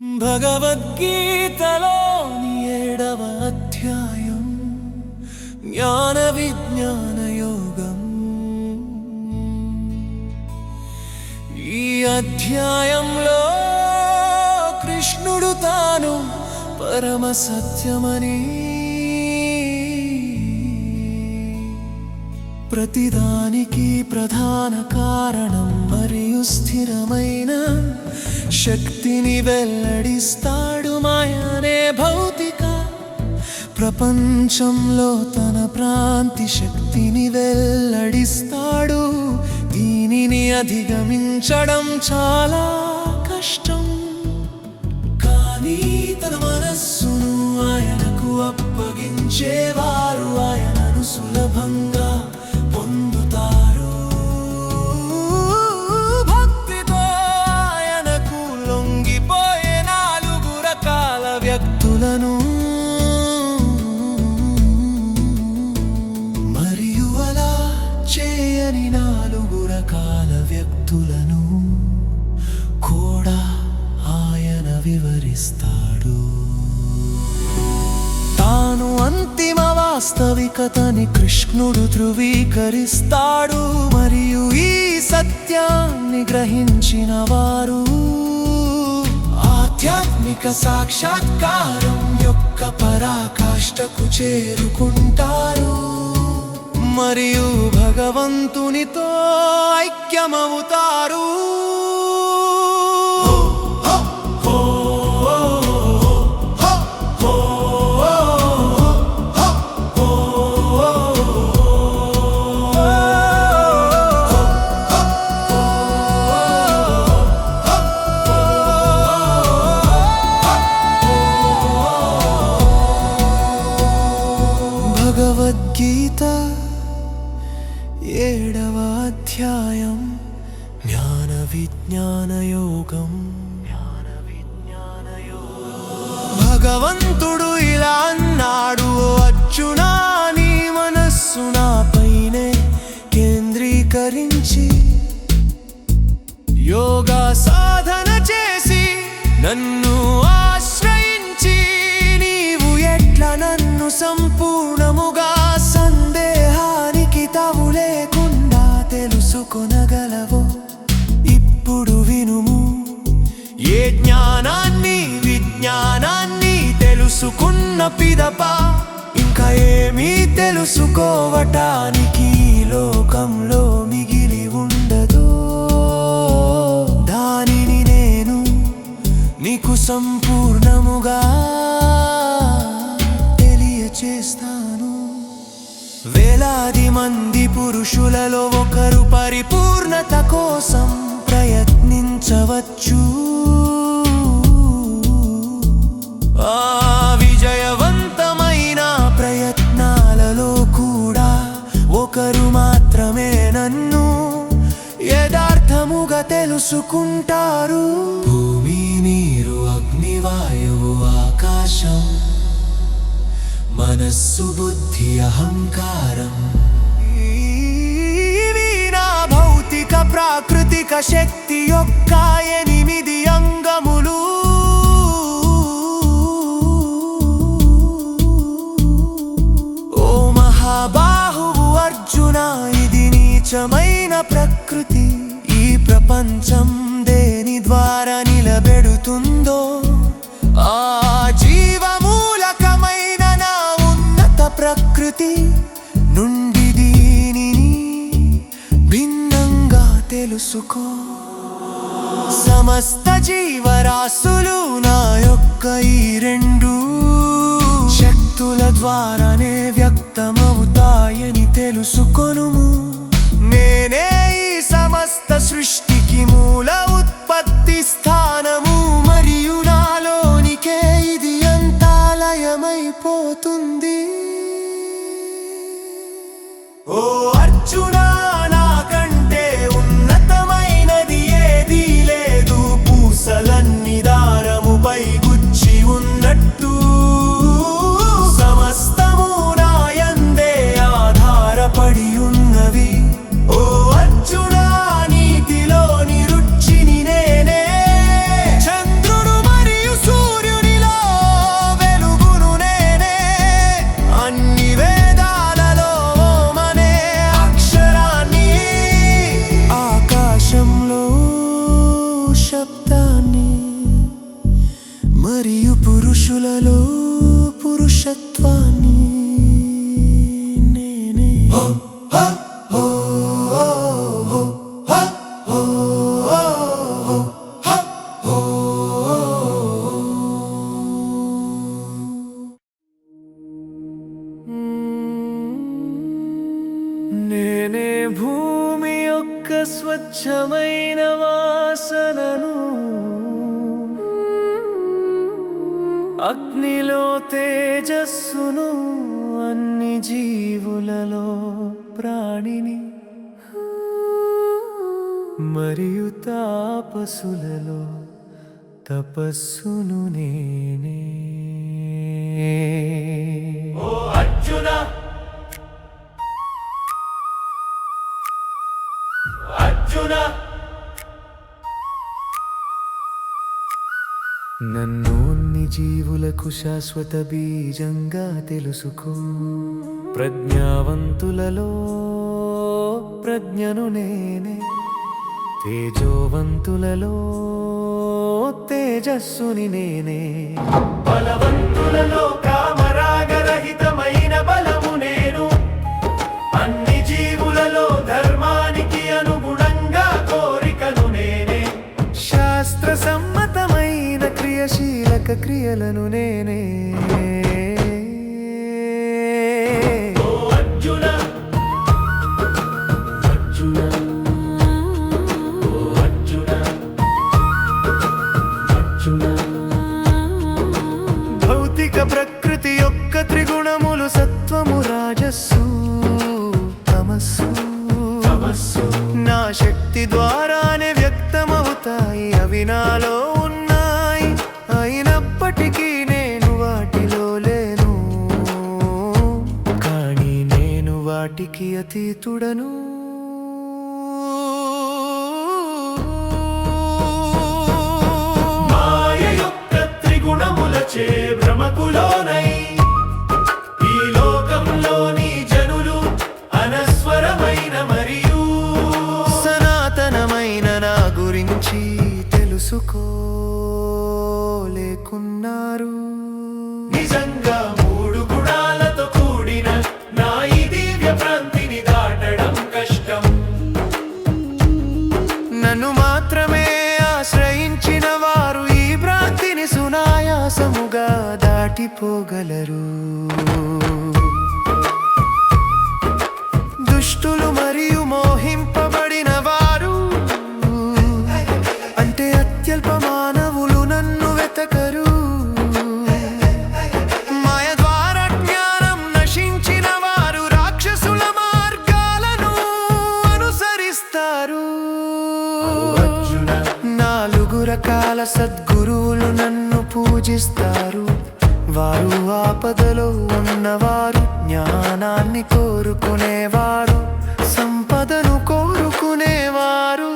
భగవద్గీతలోని 7వ అధ్యాయం జ్ఞాన విజ్ఞాన యోగం. ఈ అధ్యాయంలో కృష్ణుడు తాను పరమ సత్యమని, ప్రతిదానికి ప్రధాన కారణం మరియు స్థిరమైన శక్తిని వెల్లడిస్తాడు. మాయనే భౌతిక ప్రపంచంలో తన ప్రాంతి శక్తిని వెల్లడిస్తాడు. దీనిని అధిగమించడం చాలా కష్టం, కానీ తన మనస్సును ఆయనకు అప్పగించేవారు ఆయనను సులభంగా పొందుతారు. భక్తితో ఆయనకు లొంగిపోయే 4 రకాల వ్యక్తులను మరియు అలా చేయని 4 రకాల వ్యక్తులను కూడా ఆయన వివరిస్తాడు. తాను అంతిమ వాస్తవికతని కృష్ణుడు ధృవీకరిస్తాడు, మరియు ఈ సత్యాన్ని గ్రహించిన వారు ఆధ్యాత్మిక సాక్షాత్కారం యొక్క పరాకాష్ఠకు చేరుకుంటారు మరియు భగవంతునితో ఐక్యమవుతారు. భగవద్గీత 7వ అధ్యాయం జ్ఞాన విజ్ఞాన యోగం. భగవంతుడు ఇలా అన్నాడు, అర్జునా, నీ మనస్సు నాపైనే కేంద్రీకరించి యోగా సాధన చేసి నన్ను ఆశ్రయించి నీవు ఎట్లా నన్ను సంపూర్ణముగా సందేహానికి తావు లేకుండా తెలుసుకొనగలవో ఇప్పుడు వినుము. ఏ జ్ఞానాన్ని విజ్ఞానాన్ని తెలుసుకున్న పిదప ఇంకా ఏమీ తెలుసుకోవటానికి ఈ లోకంలో మిగిలి ఉండదు. దానిని నేను నీకు సంపూర్ణముగా తెలియచేస్తాను. వేలాది మంది పురుషులలో ఒకరు పరిపూర్ణత కోసం ప్రయత్నించవచ్చు. ఆ విజయవంతమైన ప్రయత్నాలలో కూడా ఒకరు మాత్రమే నన్ను యథార్థముగా తెలుసుకుంటారు. భూమి, నీరు, అగ్ని, వాయువు, ఆకాశం, మనస్సు, బుద్ధి, అహంకారం, ఇవి నా భౌతిక ప్రాకృతిక శక్తి యొక్క 8 అంగములు. ఓ మహాబాహువు అర్జున, ఇది నీచమైన ప్రకృతి. ఈ ప్రపంచం దేని ద్వారా నిలబెడుతుందో ఆ జీవమూలకమైన నా ఉన్నత ప్రకృతి నుండి దీనిని భిన్నంగా తెలుసుకో. సమస్త జీవరాశులు నా యొక్క ఈ 2 శక్తుల ద్వారానే వ్యక్తమవుతాయని తెలుసుకొనుము. నేనే ఈ సమస్త సృష్టికి మూల ఉత్పత్తి స్థానము, మరియు నాలోనికే ఇది అంతా లయమైపోతుంది. ఓ అర్జునా, నాకంటే ఉన్నతమైనది ఏదీ లేదు. పూసలన్నీ దారముపై గుచ్చి ఉన్నట్టు సమస్తము నాయందే ఆధారపడి ఉన్నవి. ఓ అర్జునా, నీటిలోని రుచిని నేనే మరియు పురుషులలో పురుషత్వాన్ని నేనే. నేనే భూమి యొక్క స్వచ్ఛమైన వాసనను, అగ్నిలో తేజస్సును, అన్ని జీవులలో ప్రాణిని, మరియు తాపసులలో తపస్సును నేనే. ఓ అర్జున, అర్జున, నన్ను అన్ని జీవులకు శాశ్వత బీజంగా తెలుసుకో. ప్రజ్ఞావంతులలో ప్రజ్ఞను నేనే, తేజోవంతులలో తేజస్సుని నేనే, బలవంతులలో కామరాగరహితమైన బలము నేను, అన్ని జీవులలో ధర్మానికి అనుగుణంగా కోరికను నేనే, శాస్త్ర సమ్మతమైన క్రియాశీలక క్రియలను నేనే. ఓ అర్జున, అర్జున, ఓ అర్జున, అర్జున. భౌతిక ప్రకృతి యొక్క త్రిగుణములు సత్వము, రాజస్సు, తమస్సు, తమస్సు నా శక్తి ద్వారానే వ్యక్తమవుతాయి. అవి నాలో ఉన్నాయి, అయినప్పటికీ నేను వాటిలో లేను. కానీ నేను వాటికి అతీతుడను. మాయ యొక్క త్రిగుణములచే భ్రమకులోనై ఈ లోకంలోని జనులు అనస్వరమైన మరియు సనాతనమైన నా గురించి తెలుసుకోలేకున్నారు. నిజంగా మూడు గుణాలతో కూడిన నా ఈ దివ్య ప్రాంతిని దాటడం కష్టం. నన్ను మాత్రమే ఆశ్రయించిన వారు ఈ భ్రాంతిని సునాయాసముగా దాటిపోగలరు. దుష్టులు మరియు మోహింపబడిన వారు, అంటే అత్యల్ప మానవులు నన్ను వెతకరు. మాయ ద్వారా జ్ఞానం నశించిన వారు రాక్షసుల మార్గాలను అనుసరిస్తారు. నాలుగు రకాల సద్గురువులు నన్ను పూజిస్తారు. వారు ఆపదలో ఉన్నవారు, జ్ఞానాన్ని కోరుకునేవారు, సంపదను కోరుకునేవారు,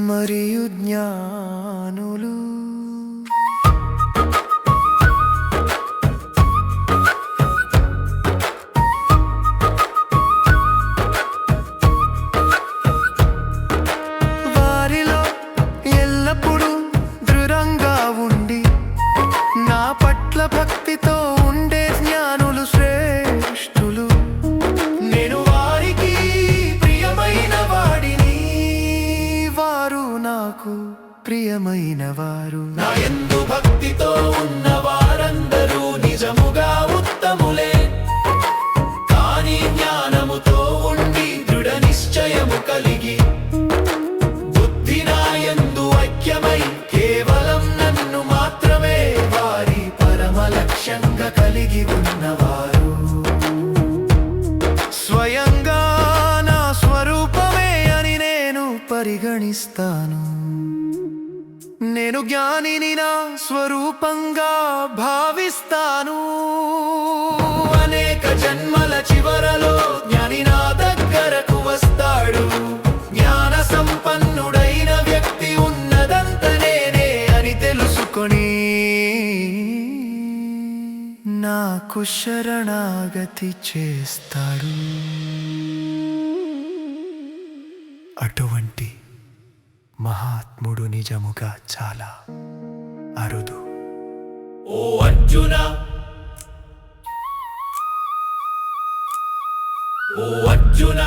మరియు జ్ఞానులు. వారిలో ఎల్లప్పుడూ దృఢంగా ఉండి నా పట్ల భక్తితో ఉండే జ్ఞానులు శ్రేష్ఠులు. నేను వారికి ప్రియమైన వాడిని, వారు నాకు ప్రియమైన వారు. నా యందు భక్తితో ఉన్న వారందరూ నిజముగా ఉత్తములే. కానీ జ్ఞానముతో ఉండి దృఢ నిశ్చయము కలిగి బుద్ధి నా యందు ఐక్యమై కేవలం నన్ను మాత్రమే వారి పరమ లక్ష్యంగా కలిగి ఉన్నవారు. స్వయంగా నా స్వరూపమే అని నేను పరిగణిస్తాను. నేను జ్ఞానిని నా స్వరూపంగా భావిస్తాను. అనేక జన్మల చివరలో జ్ఞాని నా దగ్గరకు వస్తాడు. జ్ఞాన సంపన్నుడైన వ్యక్తి ఉన్నదంత నేనే అని తెలుసుకొని నాకు శరణాగతి చేస్తాడు. అటువంటి మహాత్ముడు నిజముగా చాలా అరుదు. ఓ అర్జున, ఓ అర్జున,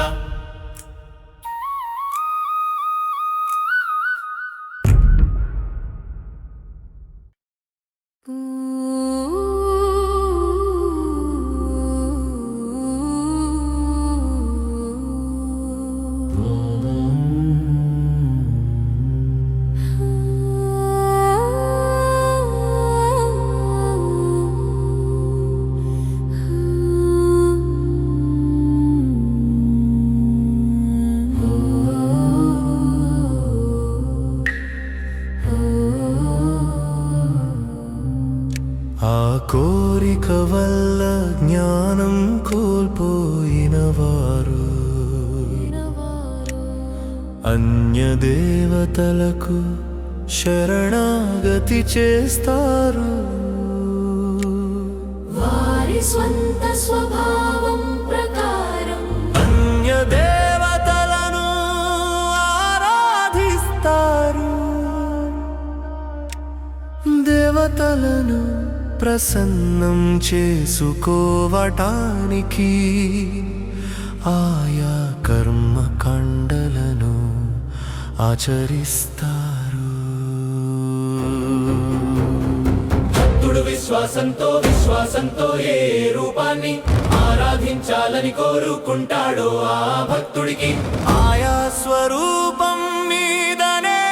ఆ కోరిక వల్ల జ్ఞానం కోల్పోయిన వారు అన్య దేవతలకు శరణాగతి చేస్తారు. వారి స్వంత స్వభావం ప్రకారం అన్య దేవతలను ఆరాధిస్తారు. దేవతలను ప్రసన్నం చేసుకోవటానికి ఆయా కర్మకాండలను ఆచరిస్తారు. భక్తుడు విశ్వాసంతో ఏ రూపాన్ని ఆరాధించాలని కోరుకుంటాడో ఆ భక్తుడికి ఆయా స్వరూపం మీదనే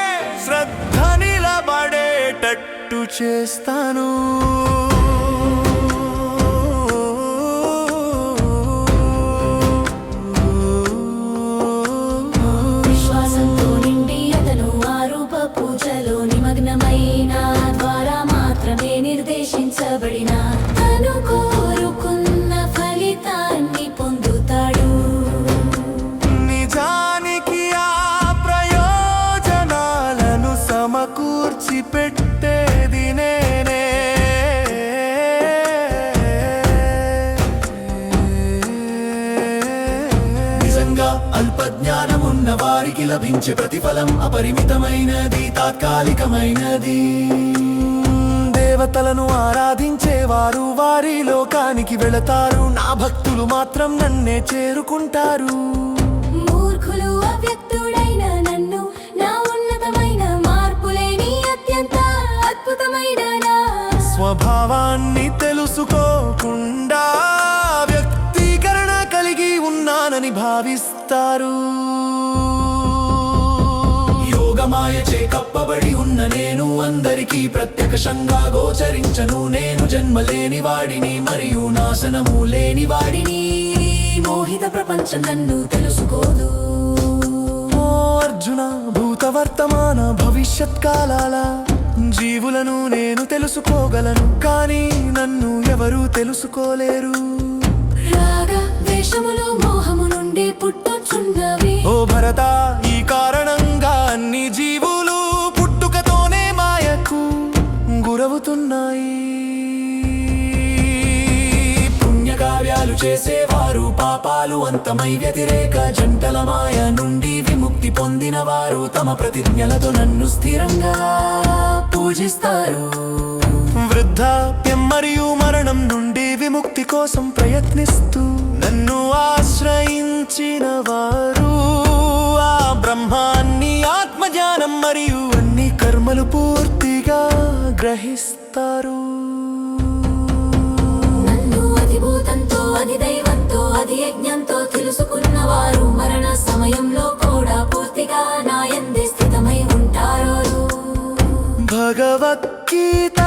శ్రద్ధ నిలబడేటట్టు చేస్తాను. విశ్వాసంతో నిండి అతను ఆ రూప పూజలో నిమగ్నమైన ద్వారా మాత్రమే నిర్దేశించబడిన తను కోరుకున్న ఫలితాన్ని పొందుతాడు. నిజానికి ఆ ప్రయోజనాలను సమకూర్చి పెట్టేది నేనే. నిజంగా అల్పజ్ఞానమున్న వారికి లభించే ప్రతిఫలం అపరిమితమైనది, తాత్కాలికమైనది. దేవతలను ఆరాధించేవారు వారి లోకానికి వెళతారు. నా భక్తులు మాత్రం నన్నే చేరుకుంటారు. మూర్ఖులు అవ్యక్తుడైన నన్ను, నా ఉన్నతమైన మార్పులేని అత్యంత అద్భుతమైన నా స్వభావాన్ని తెలుసుకోకుండా వ్యక్తీకరణ కలిగి ఉన్నానని భావిస్తారు. యోగమాయచే కప్పబడి ఉన్న నేను అందరికీ ప్రత్యక్షంగా గోచరించను. నేను జన్మలేని వాడిని మరియు నాశనము లేని వాడిని. మోహిత ప్రపంచం నన్ను తెలుసుకోదు. ఓ అర్జున, భూత వర్తమాన భవిష్యత్ కాలాల జీవులను నేను తెలుసుకోగలను, కానీ నన్ను ఎవరూ తెలుసుకోలేరు. రాగ ద్వేషములు మోహము నుండి పుట్టుచున్నవి. ఓ భరత, ఈ కారణంగా అన్ని జీవులు పుట్టుకతోనే మాయకు గురవుతున్నాయి. పుణ్యకార్యాలు చేసేవారు పాపాలు అంతమై వ్యతిరేక జంటల మాయ నుండి విముక్తి పొందిన వారు తమ ప్రతిజ్ఞలతో నన్ను స్థిరంగా పూజిస్తారు. వృద్ధాప్యం మరియు మరణం నుండి విముక్తి కోసం ప్రయత్నిస్తూ నన్ను ఆశ్రయించిన వారు ఆ బ్రహ్మాన్ని, ఆత్మజ్ఞానం మరియు అన్ని కర్మలు పూర్తిగా గ్రహిస్తారు. నన్ను అధిభూతంతో, అధిదైవంతో, అధియజ్ఞంతో తెలుసుకున్న వారు మరణ సమయంలో కూడా పూర్తిగా నా యందే స్థితమై ఉంటారు. భగవద్గీత